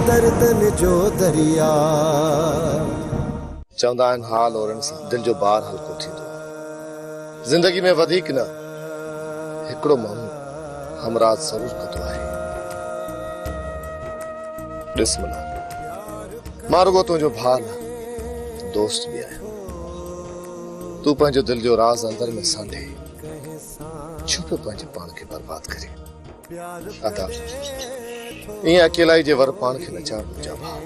दर्दन जो दरिया। चवंदा आहिनि हाल ओरनि सां दिल जो बार हल्को थींदो। जिंदगी में वधीक न हिकिड़ो माण्हू हमराज ज़रूर कंदो आहे। ॾिस मना, मां रुगो तुंहिंजो भाउ न दोस्त बि आहियां। तूं पंहिंजो दिल जो राज़ अंदर में सांढे छो पियो पंहिंजे पाण खे बर्बाद करे। अदा ईअं अकेलाई जे वर पाण खे न चाढ़ मुंहिंजा भाउ।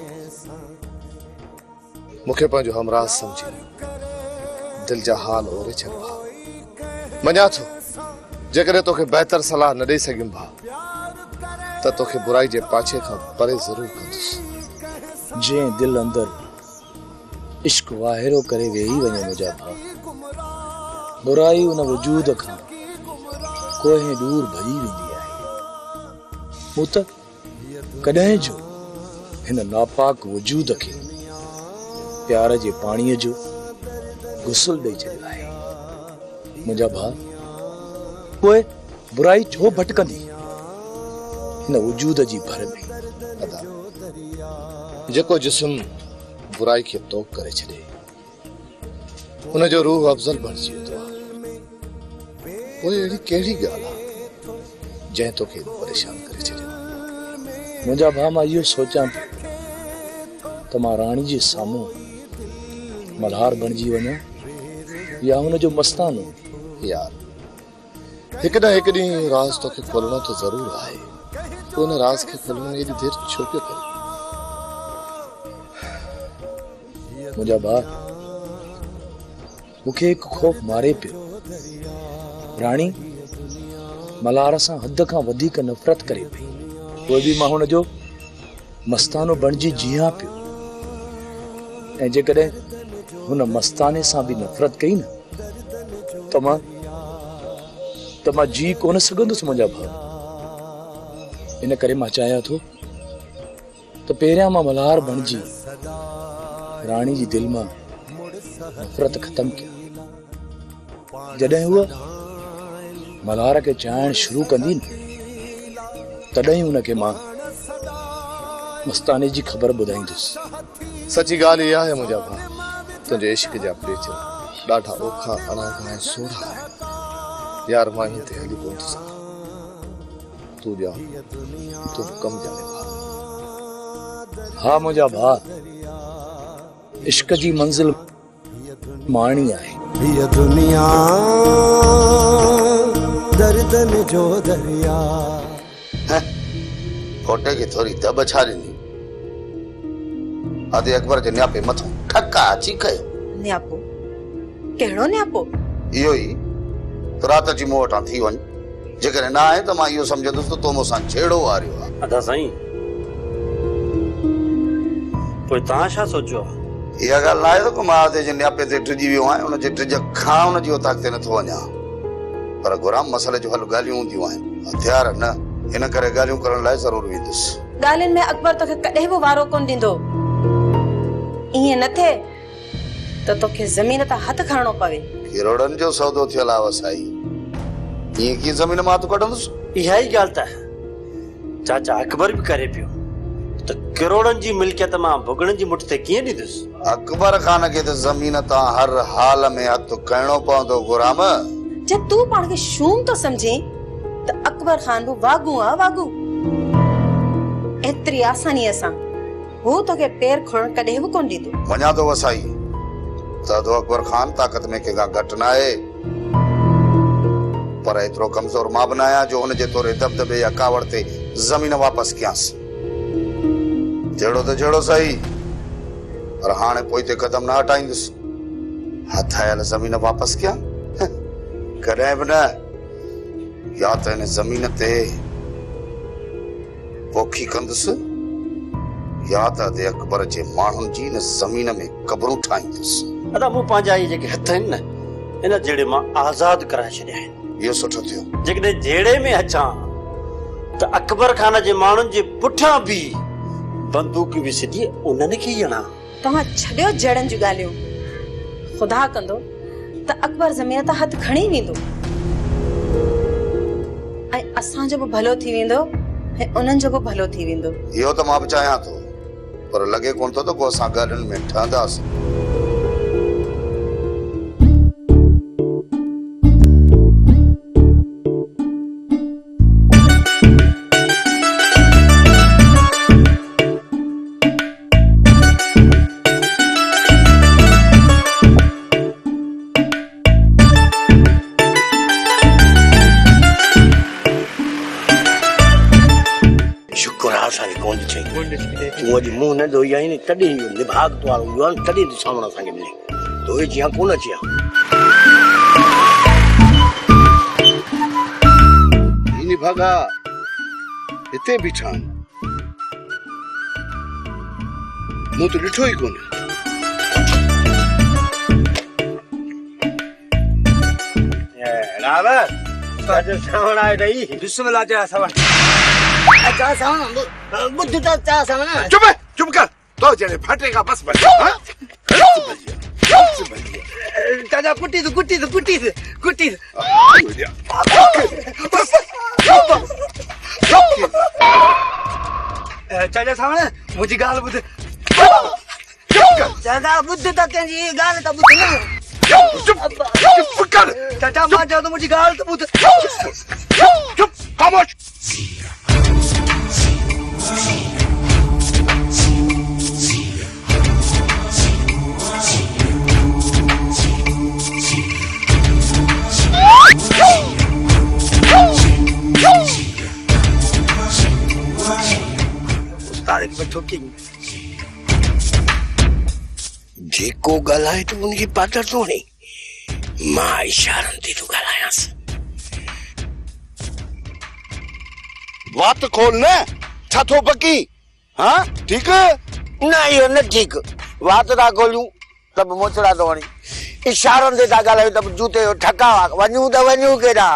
मूंखे पंहिंजो हमराज समझी दिल जा हाल ओरे छॾ भाउ। मञा थो जेकॾहिं तोखे बहितर सलाह न ॾेई सघियुमि भाउ त तोखे बुराई जे पाछे खां परे ज़रूर कंदुसि। जंहिं दिल अंदर इश्क वाहिरो करे वेही वञे मुंहिंजा भाउ, बुराई उन वजूद खां कोहे दूर भॼी वेंदी आहे। मूं त कॾहिं जो हिन नापाक वजूद खे प्यार जे पाणीअ जो गुसल ॾेई छॾियो आहे। मुंहिंजा भाउ, पोइ बुराई छो भटकंदी हिन वजूद जी भर में। अदा जेको जिस्म बुराई खे तोक करे छॾे उनजो रूह अफ़ज़ल बणिजी वेंदो आहे। पोइ अहिड़ी कहिड़ी ॻाल्हि आहे जंहिं तोखे परेशान करे छॾियो। मुंहिंजा भाउ, मां इहो सोचां पियो त मां राणी जे साम्हूं मल्हार बणिजी वञा या हुनजो मस्तानो। यार हिकु न हिकु ॾींहुं राज़ तोखे खोलणो त ज़रूर आहे। तूं हुन राज़ खे खोलण में एॾी देरि छो पियो करे। मुंहिंजा भाउ, मूंखे हिकु ख़ौफ़ मारे पियो। राणी मल्हार सां हद खां वधीक नफ़रत करे पई। पोइ बि मां हुनजो मस्तानो बणिजी जीआं पियो। ऐं जेकॾहिं हुन मस्ताने सां बि नफ़रत कई न त मां जी कोन सघंदुसि मुंहिंजा भाउ। इन करे मां चाहियां थो त पहिरियां मां मल्हार बणिजी राणी जी दिल मां नफ़रत ख़तमु कयां। जॾहिं हूअ मल्हार खे चाहण शुरू कंदी न तॾहिं हुनखे मां मस्ताने जी ख़बर ॿुधाईंदुसि। सची ॻाल्हि इहा आहे मुंहिंजा भाउ, तुंहिंजे इश्क जा पेच ॾाढा ओखा अनाघा ऐं सोढ़ा आहिनि। यार मां हीअं ते हली कोन थो सघां। तूं ॼाण तूं कमु ॼाणे भाउ। हा मुंहिंजा भाउ, इश्क जी मंज़िल माणी आहे। ये दुनिया दर्दन जो दरिया। फोटे खे थोरी दॿ छा ॾिनी। आदि अकबर जे न्यापे मथां ठका अची कयो। न्यापो? कहिड़ो न्यापो? इहो ई रात जी मूं वटां थी वञ। जेकॾहिं न आहे त मां इहो सम्झंदुसि त तो मूंसां छेड़ो वारियो आहे। अदा साईं, पोइ तव्हां छा सोचियो आहे? इहा ॻाल्हि न आहे त मां आदे जे न्यापे ते टिजी वियो आहियां। उनजे टिज खां उनजी उताक ते नथो वञा। पर गुराम मसइले जो हल ॻाल्हियूं हूंदियूं आहिनि, हथियार न। इन करे ॻाल्हियूं करण लाइ ज़रूर वेंदुसि। ॻाल्हियुनि में अकबर तोखे कॾहिं बि वारो कोन ॾींदो। ईअं न थिए त तोखे ज़मीन तां हथ खणणो पवे। किरोड़नि जो सौदो थियल आहे वसाई। ईअं कीअं ज़मीन मां हथ कढंदुसि? इहा ई ॻाल्हि त चाचा अकबर बि करे पियो त किरोड़नि जी मिल्कियत मां भुगड़नि जी मुठ ते कीअं ॾींदुसि? अकबर खान खे त ज़मीन तां हर हाल में हथ खणणो पवंदो गुराम। जब तूं पाण खे शूम तो समझे त अकबर खान बि वागू आहे वागू। एतिरी आसानीअ सां हू तोखे पेर खणण कॾहिं बि कोन ॾींदो। मञा थो वसाई त अकबर खान ताक़त में कंहिंखां घटि न आहे, पर एतिरो कमज़ोर मां बि न आहियां जो हुनजे तोरे दबदबे या कावड़ ते ज़मीन वापसि कयांसि। जहिड़ो त जहिड़ो सही, पर हाणे पोइ ते कदम न हटाईंदुसि। हथ आयल ज़मीन वापसि कयां? कॾहिं बि न। या त हिन ज़मीन ते पोखी कंदुसि या त अदे अकबर जे माण्हुनि जी हिन ज़मीन में क़बरूं ठाहींदुसि। अदा मूं पंहिंजा इहे जेके हथ आहिनि न इन जहिड़े मां आज़ाद कराए छॾिया आहिनि। इहो सुठो थियो। जेकॾहिं जहिड़े में अचां त अकबर खान जे माण्हुनि जे पुठियां बि बंदूक विझी उन्हनि खे ई हणां। तव्हां छॾियो जड़नि जूं ॻाल्हियूं। ख़ुदा कंदो त अकबर ज़मीन तां हथ खणी वेंदो ऐं असांजो बि भलो थी वेंदो ऐं उन्हनि जो बि भलो थी वेंदो। इहो त मां बि चाहियां थो, पर लॻे कोन थो त को असां ॻाल्हियुनि में ठहंदासीं। तू अॼु मुंहुं न धोई आई तॾहिं इहो निभाग वारो इहो आहे तॾहिं तूं सावण असांखे मिले धोए जी कोन अची निभागा हिते बीठा मूं त ॾिठो ई कोन्हे। अॼु सावण आहे रही बिस्मिल्लाह जा सावण अच्छा सावण बुद्ध तो चा सावण चुप कर तो जने फटेगा बस बस चाचा कुटी चाचा सावण मुझी गाल बुद्ध चाचा बुद्ध तो तेरी गाल तो बुद्ध ना चुप कर चाचा मां जा तो मुझी गाल तो बुद्ध चुप खामोश। जेको ॻाल्हाए तो उनकी पाटर तो नहीं मां इशारनि ते तो ॻाल्हायांसि। बात खोल न छा थो बकी हाँ ठीक न इहो न ठीक बात था खोलियूं त मोचड़ा तो वणी इशारनि ते था ॻाल्हायूं त जूते जो ठका वञूं त वञूं केॾा।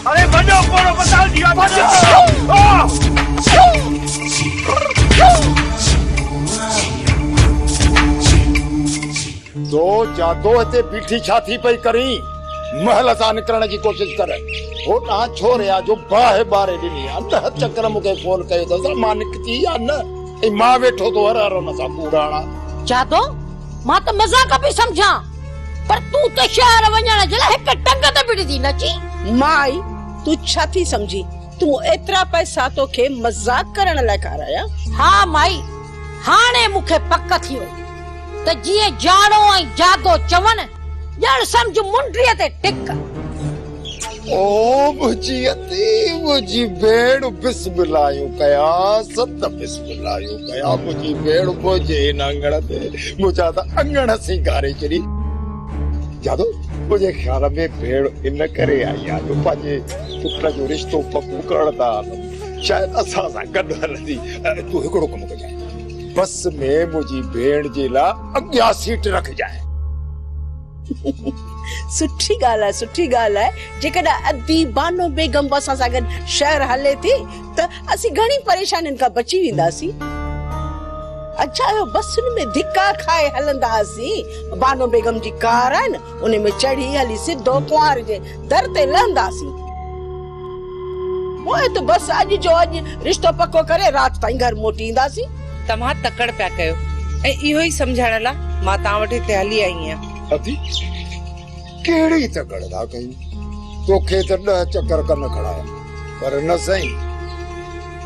अरे बनो कोरो बता दिया तो जादो हिते बीठी छा थी पई करी महल सां निकरण जी कोशिश कर हो ना छोरिया जो बाहे बारे ॾिनी अंदर चक्कर मूंखे फोन कयो त मां निकती या न ऐं मां वेठो तो हर हर हुन सां पूराणा जादो मां त मजाक पई समझां पर तू त शहर वञण जे लाइ हिक टंग ते बिड़ी थी नची। माई तू छा थी समझी तू एतरा पैसा तोखे मजाक करण लाइ कराया। हाँ माई हाणे मूंखे पक थी वई त जीअं जाड़ो ऐं जादो चवनि ॼण समझ मुंडरीअ ते टिक। ओ मुझी भेड़ बिस्मिल्लाह कया सत बिस्मिल्लाह कया मुझी भेड़ मुझे इन अंगण ते मुझा त अंगण सिंगारे छड़ी जादो मुझे ख्याल में भेड़ इन करे आई आहे जो पंहिंजे पुट जो रिश्तो पक्को करण था शायद असां सां गॾु हलंदी। तूं हिकिड़ो कमु कजांइ बस में मुझी भेड़ जे लाइ अॻियां सीट रखजांइ। सुठी ॻाल्हि आहे जेकॾहिं अदी बानो बेगम असां सां गॾु शहर हले थी त असीं घणी परेशानियुनि खां बची वेंदासीं। अच्छा यो बसुनि में धिका खाए हलंदासीं बानो बेगम जी कार आहे न उन में चढ़ी हली सिधो कुंवार जे दर ते लहंदासीं पोइ त बस अॼु जो अॼु रिश्तो पको करे राति ताईं घर मोटी ईंदासीं। तव्हां तकड़ पिया कयो ऐं इहो ई सम्झाइण लाइ मां तव्हां वटि हिते हली आई आहियां। अदी कहिड़ी तकड़ था कयूं तोखे त 10 चक्कर कन खड़ाया पर न सही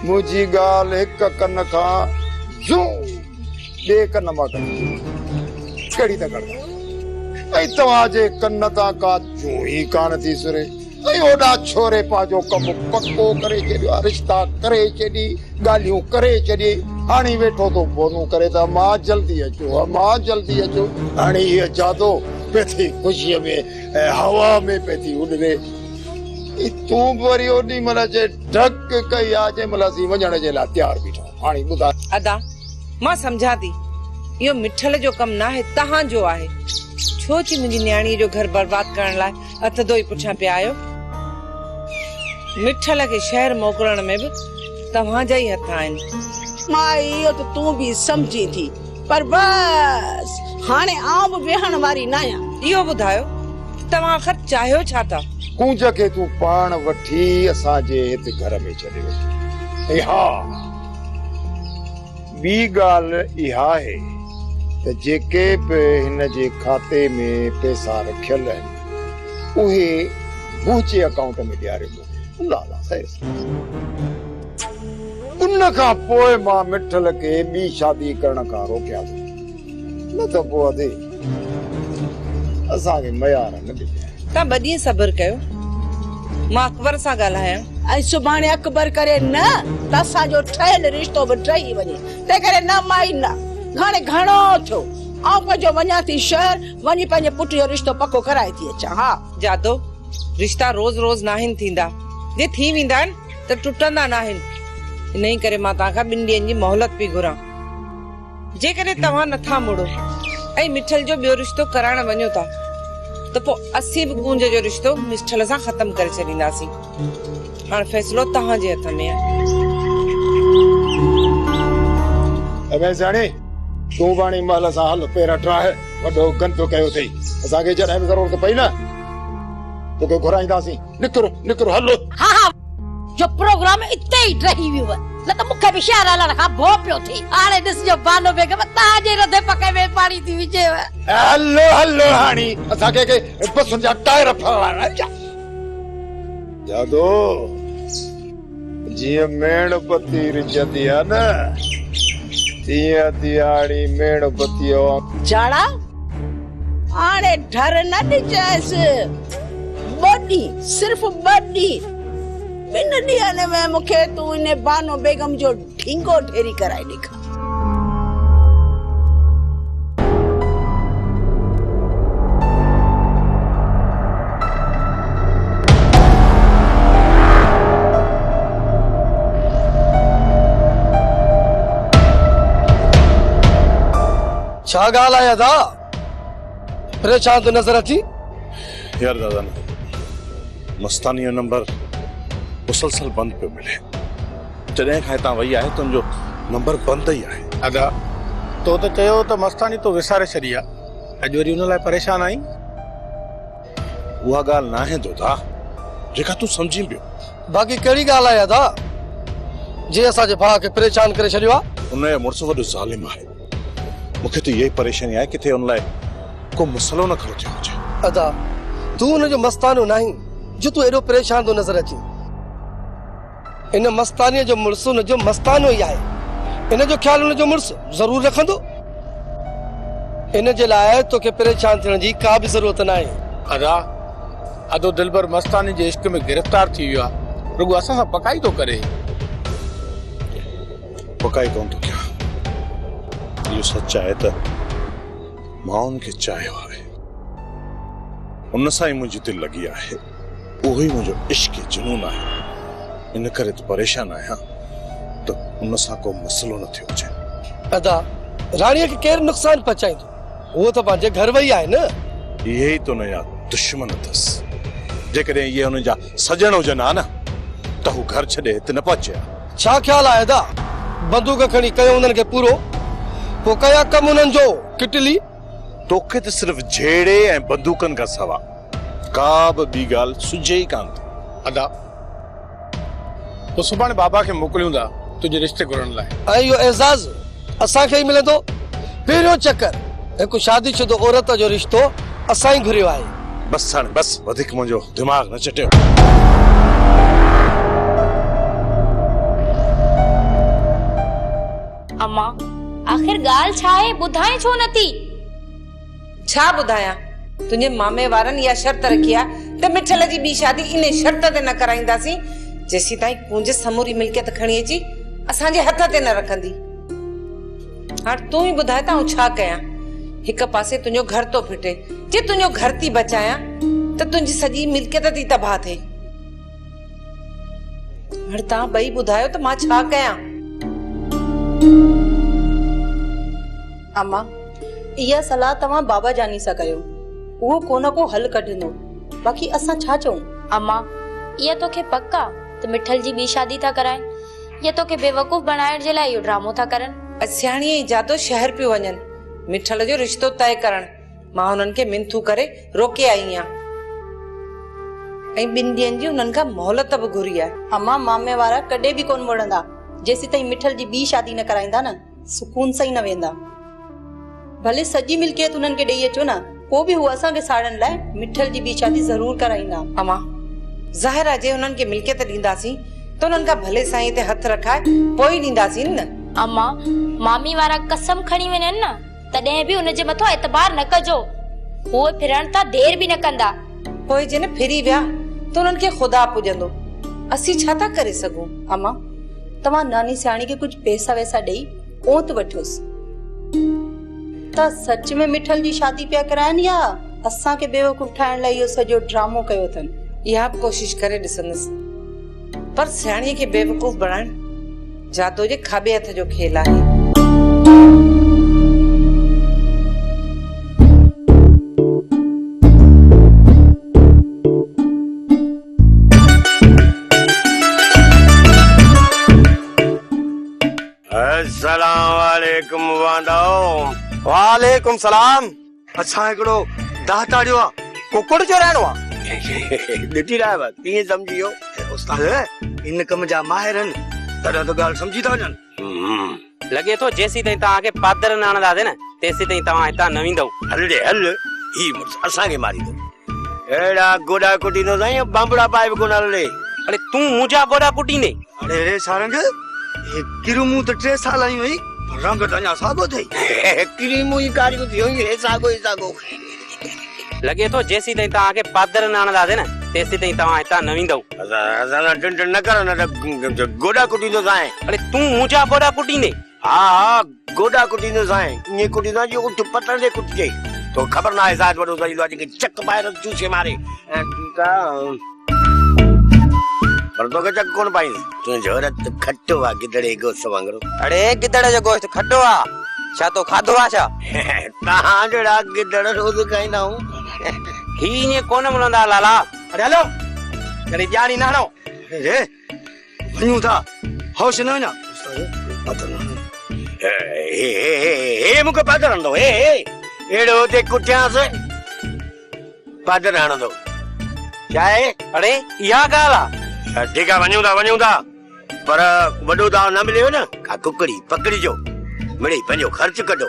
मुझी ॻाल्हि हिक कन खां जूं ॿिए कन मां कढी कहिड़ी तकड़ ऐं तव्हांजे कन तां का जूं ई कान थी सुरे ऐं ओॾा छोरे पंहिंजो कमु पको करे छॾियो रिश्ता करे छॾी ॻाल्हियूं करे छॾी हाणे वेठो तो फोनूं करे त मां जल्दी अचो हाणे इहा जादो पैथी ख़ुशीअ में हवा में पैथी उॾरे तूं वरी ओॾी महिल जे ढक कई आहे जंहिं महिल असीं वञण जे लाइ तयारु बीठा हाणे ॿुधाए। अदा मां सम्झां थी इहो मिठल जो कमु न आहे तव्हांजो आहे छो कि मुंहिंजी न्याणीअ जो घर बर्बाद करण लाइ हथ धोई पुछां पिया आहियो। मिठल खे शहर मोकिलण में बि तव्हांजा ई हथ आहिनि। मां इहो त तूं बि समझी थी पर बस हाणे आउं बि वेहण वारी न आहियां। इहो ॿुधायो तव्हां आख़िर चाहियो छा था? कूंज खे तूं पाण वठी असांजे हिते घर में छॾे वेठी। ऐं हा, ॿी ॻाल्हि इहा आहे त जेके बि हिन जे खाते में पैसा रखियल आहिनि उहे मुंहिंजे अकाउंट में ॾियारे ॾियो। लाला उन खां पोइ मां मिठल खे ॿी शादी करण खां रोकिया थो, न त पोइ असांखे मयार न ॾिजे। तव्हां ॿ ॾींहं सब्र कयो, मां अकबर सां ॻाल्हायां। ऐं सुभाणे अकबर करे न त असांजो ठहियल रिश्तो बि ठही वञे। तंहिं करे न माई न हाणे घणो थियो, आउं पंहिंजो वञा थी शहर, वञी पंहिंजे पुट जो रिश्तो पको कराए थी अचां। हा जादो, रिश्ता रोज़ रोज़ नाहिनि थींदा, जे थी वेंदा आहिनि त टुटंदा नाहिनि। इन्ही करे मां तव्हांखां 2 ॾींहंनि जी मोहलत पई घुरां। जेकॾहिं तव्हां नथा मुड़ो ऐं मिठल जो ॿियो रिश्तो कराइण वञो था त पोइ असीं बि कूंज जो रिश्तो मिठल सां ख़तम करे छॾींदासीं। हाणे फ़ैसिलो तव्हांजे हथ में आहे। तूं बाणी महल सां हल, पहिरां ट्राए वॾो गंदो कयो अथई। असांखे जॾहिं बि ज़रूरत पई न तोखे घुराईंदासीं। निकिरो हलो। हा हा, जो प्रोग्राम इते ई रही वियो, न त मूंखे बि शहर हलण खां भो पियो थिए। हाणे ॾिसजो बानो बेगम तव्हांजे रधे पके में पाणी थी विझेव। हलो हाणी असांखे के बसुनि जा टायर फलाइणा। जादो जीअं मेणबती रिझंदी आहे न तीअं दिहाड़ी मेणबती जाड़ा हाणे डर न ॾिजांसि। 2 ॾींहं, सिर्फ़ 2 ॾींहं। 2 ॾींहंनि में मूंखे तूं इन बानो बेगम जो ढींगो ढेरी कराए ॾेखार। छा ॻाल्हि आहे अदा? परेशान तो नज़र अची? यार दादा मस्तानी जो नंबर मुसलसल बंद पे मिले। जॾहिं खां हितां वई आहे तुंहिंजो नंबर बंद ही आहे। अदा तो त चयो त मस्तानी तो विसारे छॾी आहे, अॼु वरी उन लाइ परेशान आई। उहा ॻाल्हि न आहे दोदा जेका तूं सम्झी पियो। बाक़ी कहिड़ी ॻाल्हि आहे अदा जे असांजे भाउ खे परेशान करे छॾियो आहे? उनजो मुड़ुसु वॾो ज़ालिम आहे। मूंखे त इहा ई परेशानी आहे किथे उन लाइ को मसलो न खड़ो थियो हुजे। अदा तूं उनजो मस्तानो नहीं जो तूं एॾो परेशान थो नज़र अची। इन मस्तानीअ जो मुड़ुसु उनजो मस्तानो ई आहे। इन जो ख्याल उनजो मुड़ुसु ज़रूर रखंदो। इन जे लाइ तोखे परेशान थियण जी का बि ज़रूरत न आहे। अदा अदो दिलबर मस्तानी जे इश्क में गिरफ्तार थी वियो आहे, रुगो असां सां पकाई तो करे। पकाई कोन थो कयां, इहो सच आहे त मां उनखे चाहियो आहे। उन सां ई मुंहिंजी दिलि लॻी आहे, उहो ई मुंहिंजो इश्क जुनून आहे। इन करे त परेशान आहियां त उन सां को मसलो न थियो हुजे। अदा राणीअ खे केरु नुक़सान पहुचाईंदो? उहो त पंहिंजे घर वई आहे न। इहे ई तो नया दुश्मन अथसि। जेकॾहिं इहे हुन जा सजण हुजनि हा न त हू घर छॾे हिते न पहुचे। छा ख्याल आहे अदा? बंदूक खणी कयो उन्हनि खे पूरो, पोइ कया कम उन्हनि जो किटली। तोखे त सिर्फ़ झेड़े ऐं बंदूकनि खां सवा का बि ॿी ॻाल्हि सुझे ई कान थी। अदा तो सुभाणे बाबा खे मोकिलियूं था तुंहिंजे रिश्ते घुरण लाइ। ऐं इहो एज़ाज़ असांखे ई मिलंदो। पहिरियों चकर हिकु शादीशुदा औरत जो रिश्तो असां ई घुरियो आहे। बस हाणे बस, वधीक मुंहिंजो दिमाग़ न चटियो। अम्मा आखिर ॻाल्हि छा आहे, ॿुधाए छो नथी? छा ॿुधायां? तुंहिंजे मामे वारनि इहा शर्त रखी आहे त मिठल जी ॿी शादी इन शर्त ते न कराईंदासीं जेसी ताईं कूंज समूरी मिल्कियत खणी अची असांजे हथ ते न रखंदी। हाणे तूं ई ॿुधाए त आउं छा कयां? हिक पासे तुंहिंजो घर तो फिटे, जे तुंहिंजो घर थी बचायां त तुंहिंजी सॼी मिल्कियत थी तबाह थिए। हाणे तव्हां ॿई ॿुधायो त मां छा कयां? अम्मा इहा सलाह तव्हां बाबा जानी सां कयो, उहो को न को हल कढंदो। बाक़ी असां छा चऊं? अम्मा इहा तोखे पक्का त मिठल जी ॿी शादी था कराइनि या तोखे बेवकूफ़ बनाइण जे लाइ इहो ड्रामो था करनि? सियाणी जादो शहर पियो वञनि मिठल जो रिश्तो तय करण मां हुननि खे मिंथू करे रोके आई आहियां ऐं 2 ॾींहंनि जी हुननि खां मोहलत बि घुरी आहे। अम्मा मामे वारा कॾहिं बि कोन मुड़ंदा जेसी ताईं मिठल जी ॿी शादी न कराईंदा न सुकून सां ई न वेंदा। भले सॼी मिल्कियत हुननि खे ॾेई अचो न पोइ बि हू असांखे साड़नि लाइ मिठल जी ॿी शादी ज़रूर कराईंदा। अम्मा ज़ाहिर आहे जे हुननि खे मिल्कियत ॾींदासीं त हुननि खां भले साईं ते हथ रखाए पोइ ई ॾींदासीं न। अम्मा मामी वारा कसम खणी वञनि न तॾहिं बि हुनजे मथां एतबार न कजो उहे फिरण तां देर बि न कंदा। पोइ जे न फिरी विया त हुननि खे ख़ुदा पुॼंदो असीं छा था करे सघूं। अम्मा तव्हां नानी सियाणी खे कुछ पैसा वैसा ॾेई ओत वठोसि त सच में मिठल जी शादी पिया कराइनि या असांखे बेवकूफ़ ठाहिण लाइ इहो सॼो ड्रामो कयो अथनि। इहा बि कोशिश करे ॾिसंदसि पर सियाणीअ खे बेवकूफ़ बणाइण जादो जे खाॿे हथ जो खेल आहे। अस्सलाम वालेकुम वांदो। वालेकुम सलाम। अच्छा हिकिड़ो दाताड़ियो आहे कुकुड़ चोराइणो आहे ॾिठी रहा कीअं सम्झी वियो उस्ताद इन कम जा माहिर आहिनि तॾहिं त ॻाल्हि सम्झी था वञनि। लॻे थो जेसीं ताईं तव्हांखे पादर न आणंदासीं न तेसीं ताईं तव्हां हितां न वेंदव। हल ॾे हल ही मुड़ुसु असांखे मारींदो अहिड़ा गोॾा कुटींदो साईं बांबड़ा पाए बि कोन हले। अरे तूं मुंहिंजा गोॾा कुटींदे। अरे सारंग किरूमू त 3 साल आयूं हुई रंग त अञा साॻो अथई किरीमू ई कारियूं थी हुयूं हे साॻो ई साॻो। लॻे थो जेसीं ताईं तव्हांखे पादर न आणंदासीं न तेसीं ताईं तव्हां हितां न वेंदव। असां टिन न कर न त गोॾा कुटींदो साईं। अरे तूं मुंहिंजा गोॾा कुटींदे। हा हा गोॾा कुटींदो साईं ईअं कुटींदो जो उठ पतण जे कुटिजे तो ख़बर न आहे साज वॾो साईं आहे जेके चक ॿाहिरि चूसे मारे ठीकु आहे पर तोखे चक कोन पाईंदी तुंहिंजो रत खटो आहे गिदड़े गोश्त वांगुरु। अरे गिदड़ जो गोश्त खटो आहे छा तो खाधो आहे छा? तव्हां जहिड़ा गिदड़ रोज़ खाईंदा आहियूं ही ईअं कोन मिलंदा लाला। अरे हलो कॾहिं ॼाणी न हणो वञूं था होश न वञा हे मूंखे पादर हणंदो हे अहिड़ो हुते कुटियांसि पादर हणंदो छा आहे? अरे इहा ॻाल्हि आहे। ठीकु आहे वञूं था पर वॾो दाव न मिलेव न का कुकड़ी पकड़िजो मिड़ी पंहिंजो ख़र्च कढो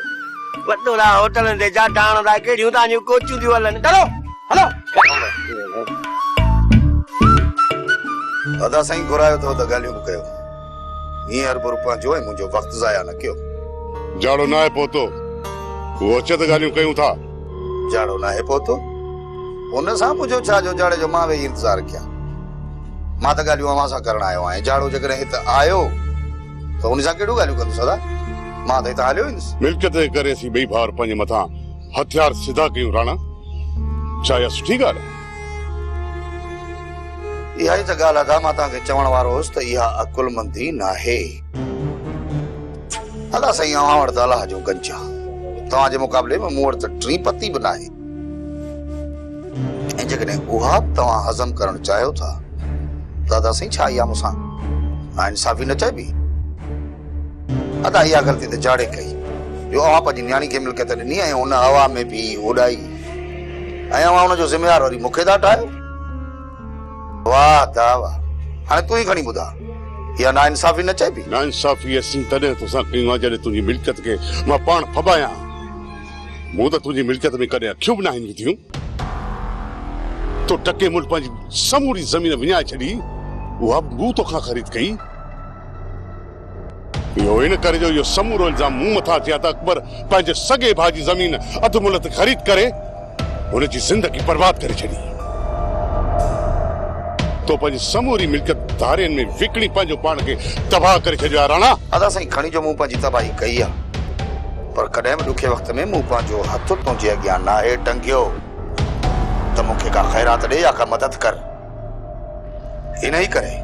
वॾो दाव होटलनि ते जाटा हणंदा कहिड़ियूं तव्हांजियूं कोचियूं थियूं हलनि चलो हलो। दादा साईं घुरायो अथव त ॻाल्हियूं बि कयो हीअं अरब रुपया जो ऐं मुंहिंजो वक़्तु ज़ाया न कयो। जाड़ो न आहे पोतो वो अचे त ॻाल्हियूं कयूं था। जाड़ो न आहे पोतो हुन सां मुंहिंजो छा जो जाड़े जो मां वेही इंतज़ारु कयां मां त ॻाल्हियूं अव्हां सां करण आयो आहियां। जाड़ो जेकॾहिं हिते आयो त हुन सां कहिड़ियूं ॻाल्हियूं कंदुसि दादा मां त हितां हलियो ईंदुसि। मिल्कियत जे करे असीं ॿई भाउर पंहिंजे मथां हथियार सिधा कयूं राणा छा इहा सुठी ॻाल्हि आहे? इहा ई त ॻाल्हि आहे मां तव्हांखे चवण वारो हुउसि त इहा अकुलमंदी न आहे। दादा साईं अव्हां वटि त अलाह जो गंज आहे तव्हांजे मुक़ाबले में मूं वटि त 3 पत्ती बि न आहे ऐं जेकॾहिं उहा तव्हां हज़म करणु चाहियो था दादा साईं छा इहा मूंसां नाइंसाफ़ी न चइबी? अदा इहा ग़लती त जाड़े कई जो अव्हां पंहिंजी न्याणी खे मिल्कियत ॾिनी ऐं हुन हवा में बि उॾाई ऐं अव्हां हुनजो ज़िम्मेवार वरी मूंखे था ठाहियो। वाह दावा हाणे तूं ई खणी ॿुधा इहा नाइंसाफ़ी न चइबी? नाइंसाफ़ी असीं तॾहिं तोसां कयूं आहे जॾहिं तुंहिंजी मिल्कियत खे मां पाण फबायां। मूं त तुंहिंजी मिल्कियत में कॾहिं अखियूं बि न आहिनि विधियूं तो टके मुल्क पंहिंजी समूरी ज़मीन विञाए छॾी उहा बि मूं तोखां ख़रीद कई। इहो इन करे जो इहो समूरो इल्ज़ाम मूं मथां थिया त अकबर पंहिंजे सॻे भाउ जी ज़मीन अधु मुल्क ते ख़रीद करे हुनजी ज़िंदगी बर्बाद करे छॾी तो पंहिंजी समूरी मिल्कियत धारियुनि में विकिणी पंहिंजो पाण खे तबाह करे छॾियो आहे राणा। दादा साईं खणी जो मूं पंहिंजी तबाही कई आहे पर कॾहिं बि ॾुखे वक़्त में मूं पंहिंजो हथ तुंहिंजे अॻियां नाहे टंगियो त मूंखे का ख़ैरात ॾे या का मदद कर। इन ई करे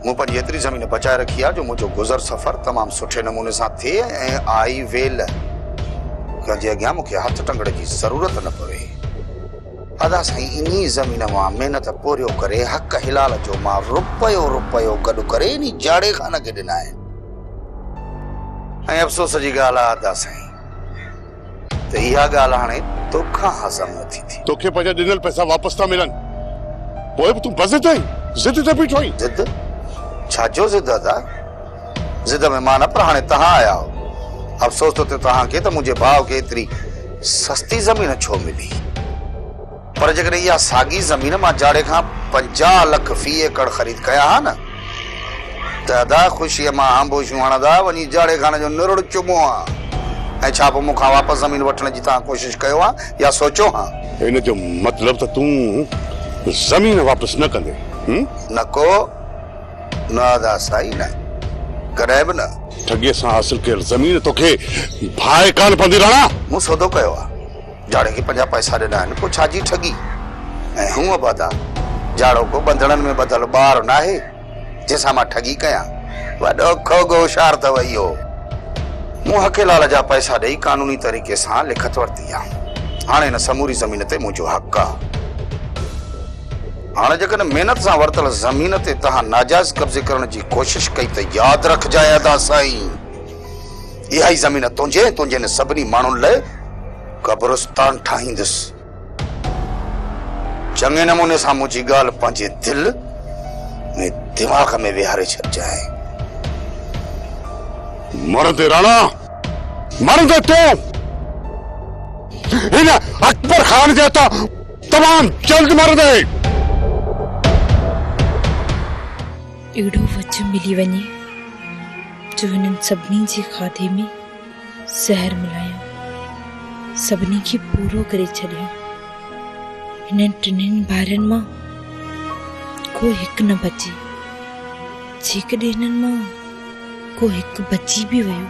मूं पंहिंजी एतिरी ज़मीन बचाए रखी आहे जो मुंहिंजो गुज़र सफ़र तमामु सुठे नमूने सां थिए ऐं आई वेल कंहिंजे अॻियां मूंखे हथ टंगण जी ज़रूरत न पवे। अदा साईं इन्ही ज़मीन मां महिनत पोरियो करे हक़ हिलाल जो मां रुपयो गॾु करे इन जाड़े खान खे ॾिना आहिनि। ऐं अफ़सोस जी ॻाल्हि आहे अदा साईं त इहा ॻाल्हि हाणे तोखां हज़म नथी थी। तोखे पंहिंजा ॾिनल पैसा वापसि था मिलनि पोइ बि तूं बज़िद आहीं, ज़िद ते बीठो आहीं। ज़िद? छाजो ज़िद अदा? ज़िद में मां न, पर हाणे तव्हां आया हो। अफ़सोस तो तव्हांखे त मुंहिंजे भाउ खे एतिरी सस्ती ज़मीन छो मिली। पर जेकर इहा साॻी ज़मीन मां जाड़े खां 50 लख फी एकड़ ख़रीद कया हा न त अदा ख़ुशीअ मां आंबोशूं हणंदा वञी जाड़े खान जो निरुड़ चुमो हा। ऐं छा पोइ मूंखां वापसि ज़मीन वठण जी तव्हां कोशिशि कयो हा या सोचो हा? इन जो मतिलब त तूं ज़मीन वापसि न कंदे? न को न अदा साईं, न कॾहिं बि न। ठगीअ सां हासिल कयल ज़मीन तोखे भाए कान पवंदी राणा। मूं सौदो कयो आहे, जाड़े खे 50 पैसा ॾिना आहिनि, पोइ छाजी ठगी। ऐं हूअं बि अदा जाड़ो को बंधड़नि में ॿधल ॿार न आहे जंहिंसां मां ठगी कयां। वॾो खोगो होशियार अथव इहो। मूं हकेलाल जा पैसा ॾेई कानूनी तरीक़े सां लिखत वरिती आहे। हाणे हिन समूरी ज़मीन ते मुंहिंजो हक़ आहे। हाणे जेकॾहिं महिनत सां वरितल ज़मीन ते तव्हां नाजाइज़ कब्ज़े करण जी कोशिशि कई त यादि रखजांइ अदा साईं, इहा ई ज़मीन तुंहिंजे न सभिनी माण्हुनि लाइ कब्रिस्तान ठाहींदुसि। चङे नमूने सां मुंहिंजी ॻाल्हि पंहिंजे दिलि में दिमाग़ में विहारे छॾिजांइ। मरंदे राणा, मरंदे तूं हिन अकबर खान जे हथां तमामु जल्द मरंदे। एड़ो वच मिली वञे जो हिननि सभिनी जे खाधे में ज़हर मिलाया, सभिनी खे पूरो करे छॾिया। हिननि टिनिनि ॿारनि मां को हिकु न बचे। जेकॾहिं हिननि मां को हिकु बची बि वियो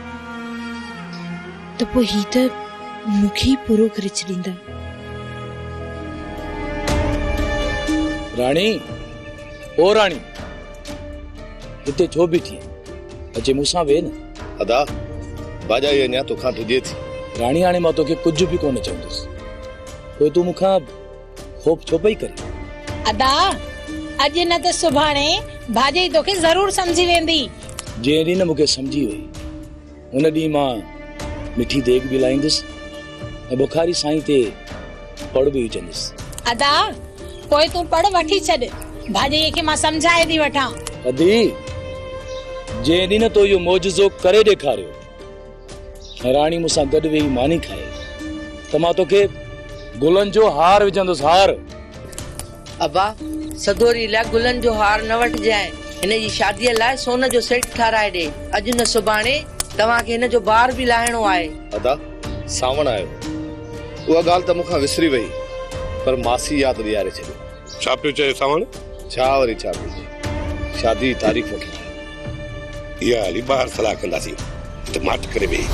त पोइ ही त मूंखे ई पूरो करे छॾींदा। राणी, ओ राणी, हिते छो बीठी अचे मूंसां वेह न। अदा बाजाई अञा तोखां ढुजे थी। राणी, हाणे मां तोखे कुझु बि कोन चवंदुसि, पोइ तूं मूंखां खोप छो पई करे? अदा अॼु न त सुभाणे भाॼी तोखे ज़रूर सम्झी वेंदी। जंहिं ॾींहुं न मूंखे सम्झी वई उन ॾींहुं मां मिठी देग बि लाहींदुसि ऐं बुखारी साईं ते पड़ बि विझंदुसि। अदा पोइ तूं पड़ वठी छॾ, भाॼीअ खे मां सम्झाए थी वठां। अदी जंहिं ॾींहुं न तो इहो मोजज़ो करे ॾेखारियो ऐं राणी मूंसां गॾु वेही मानी खाए त मां तोखे गुलनि जो हार विझंदुसि। हार अबा सदोरी लाइ गुलनि जो हार न वठिजांइ, हिन जी शादीअ लाइ सोन जो सेट ठाराए ॾे। अॼु न सुभाणे तव्हांखे हिन जो ॿार बि लाहिणो आहे। अदा सावण आयो, उहा ॻाल्हि त मूंखां विसरी वई, पर मासी यादि ॾियारे छॾियो। छा पियो चए सावण? छा वरी छा पियो चए, शादी जी तारीख़ वठी इहा हली ॿाहिरि सलाह कंदासीं, त माट करे वेही।